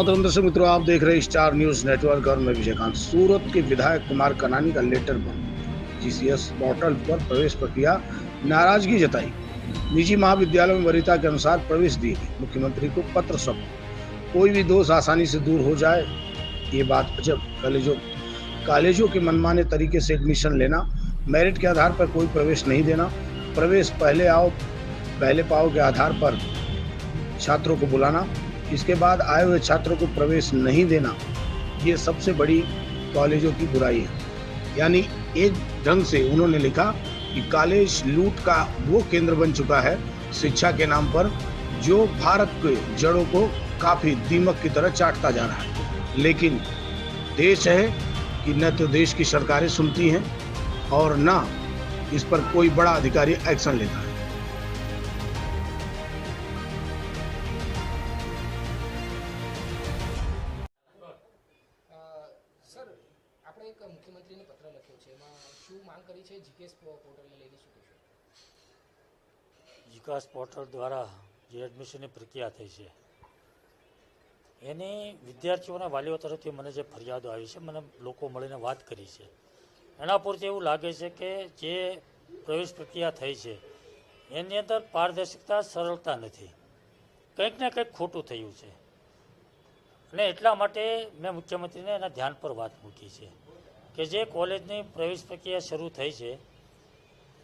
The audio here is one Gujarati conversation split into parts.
मोहतरम दर्शक मित्रों, आप देख रहे हैं स्टार न्यूज नेटवर्क और मैं विजयकांत। सूरत के विधायक कुमार कनानी का लेटर बम जीसीएस पोर्टल पर प्रवेश प्रक्रिया नाराजगी जताई। निजी महाविद्यालयों में वरीयता के अनुसार प्रवेश दी गई। मुख्यमंत्री को पत्र सौंपा। कोई भी दोष आसानी से दूर हो जाए, ये बात अजब। कॉलेजों के मनमाने तरीके से एडमिशन लेना, मेरिट के आधार पर कोई प्रवेश नहीं देना, प्रवेश पहले आओ पहले पाओ के आधार पर छात्रों को बुलाना, इसके बाद आए हुए छात्रों को प्रवेश नहीं देना, ये सबसे बड़ी कॉलेजों की बुराई है। यानी एक ढंग से उन्होंने लिखा कि कॉलेज लूट का वो केंद्र बन चुका है शिक्षा के नाम पर, जो भारत के जड़ों को काफी दीमक की तरह चाटता जा रहा है। लेकिन देश है कि न तो देश की सरकारें सुनती हैं और न इस पर कोई बड़ा अधिकारी एक्शन लेता है। સર, આપણે એક મુખ્યમંત્રીને પત્ર લખ્યો છે, એમાં શું માંગ કરી છે જીકેએસ પોર્ટલને લઈને શું કહેશો? જીકેએસ પોર્ટલ દ્વારા જે એડમિશનની પ્રક્રિયા થઈ છે એની વિદ્યાર્થીઓના વાલીઓ તરફથી મને જે ફરિયાદો આવી છે, મને લોકો મળીને વાત કરી છે, એના પૂરથી એવું લાગે છે કે જે પ્રવેશ પ્રક્રિયા થઈ છે એની અંદર પારદર્શકતા, સરળતા નથી, કંઈક ને કંઈક ખોટું થયું છે અને એટલા માટે મેં મુખ્યમંત્રીને એના ધ્યાન પર વાત મૂકી છે કે જે કોલેજની પ્રવેશ પ્રક્રિયા શરૂ થઈ છે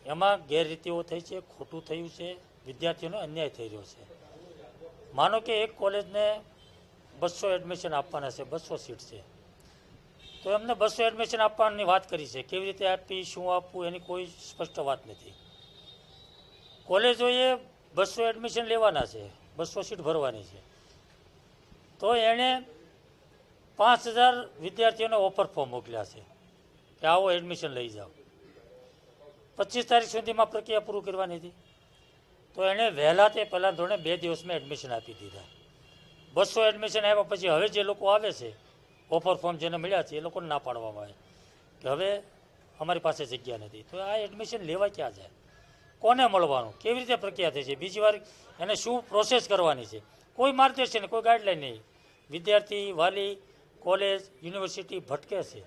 એમાં ગેરરીતિઓ થઈ છે, ખોટું થયું છે, વિદ્યાર્થીઓને અન્યાય થઈ રહ્યો છે। માનો કે એક કોલેજને 200 એડમિશન આપવાના છે, 200 સીટ છે, તો એમને 200 એડમિશન આપવાની વાત કરી છે, કેવી રીતે આપી, શું આપવું, એની કોઈ સ્પષ્ટ વાત નથી। કોલેજોએ 200 એડમિશન લેવાના છે, 200 સીટ ભરવાની છે, તો એણે 5000 વિદ્યાર્થીઓને ઓફર ફોર્મ મોકલ્યા છે કે આવો એડમિશન લઈ જાઓ। 25 તારીખ સુધીમાં પ્રક્રિયા પૂરું કરવાની હતી, તો એણે વહેલા તે પહેલાં ધોરણે 2 દિવસમાં એડમિશન આપી દીધા। 200 એડમિશન આવ્યા પછી હવે જે લોકો આવે છે, ઓફર ફોર્મ જેને મળ્યા છે, એ લોકોને ના પાડવામાં આવે કે હવે અમારી પાસે જગ્યા નથી, તો આ એડમિશન લેવા ક્યાં જાય, કોને મળવાનું, કેવી રીતે પ્રક્રિયા થઈ છે, બીજી વાર એને શું પ્રોસેસ કરવાની છે, કોઈ માર્ગદર્શન, કોઈ ગાઈડલાઈન નહીં। વિદ્યાર્થી, વાલી, કોલેજ, યુનિવર્સિટી ભટકે છે,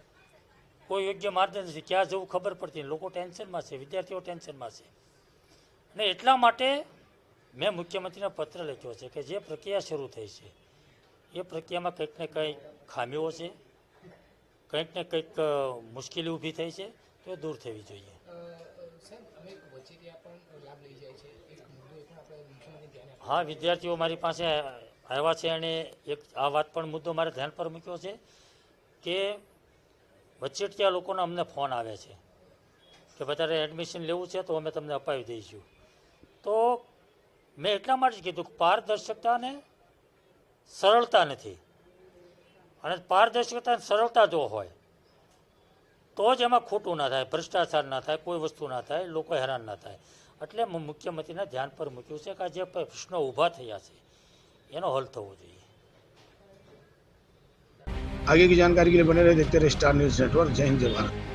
કોઈ યોગ્ય માર્ગદર્શન નથી, ક્યાં જવું ખબર પડતી નહીં, લોકો ટેન્શનમાં છે, વિદ્યાર્થીઓ ટેન્શનમાં છે। અને એટલા માટે મેં મુખ્યમંત્રીને પત્ર લખ્યો છે કે જે પ્રક્રિયા શરૂ થઈ છે એ પ્રક્રિયામાં કંઈક ને કંઈક ખામીઓ છે, કંઈક ને કંઈક મુશ્કેલી ઊભી થઈ છે, તો એ દૂર થવી જોઈએ। સાહેબ, અમે વચેટિયા પણ લાભ લઈ જાય છે, એક મુદ્દો એ પણ આપણે મુખ્યમંત્રી ધ્યાને હા, વિદ્યાર્થીઓ મારી પાસે આવ્યા છે અને એક આ વાત પણ મુદ્દો મારે ધ્યાન પર મૂક્યો છે કે વચેટિયા લોકોને અમને ફોન આવે છે કે વધારે એડમિશન લેવું છે તો અમે તમને અપાવી દઈશું। તો મેં એટલા માટે જ કીધું કે પારદર્શકતા અને સરળતા નથી, અને પારદર્શકતા અને સરળતા જો હોય તો જ એમાં ખોટું ના થાય, ભ્રષ્ટાચાર ના થાય, કોઈ વસ્તુ ના થાય, લોકો હેરાન ના થાય। એટલે મુખ્યમંત્રીના ધ્યાન પર મૂક્યું છે કે આ જે પ્રશ્નો ઊભા થયા છે એનો હલ થવો જોઈએ। आगे की जानकारी के लिए बने रहे, देखते रहे स्टार न्यूज नेटवर्क। जय हिंद, जय भारत।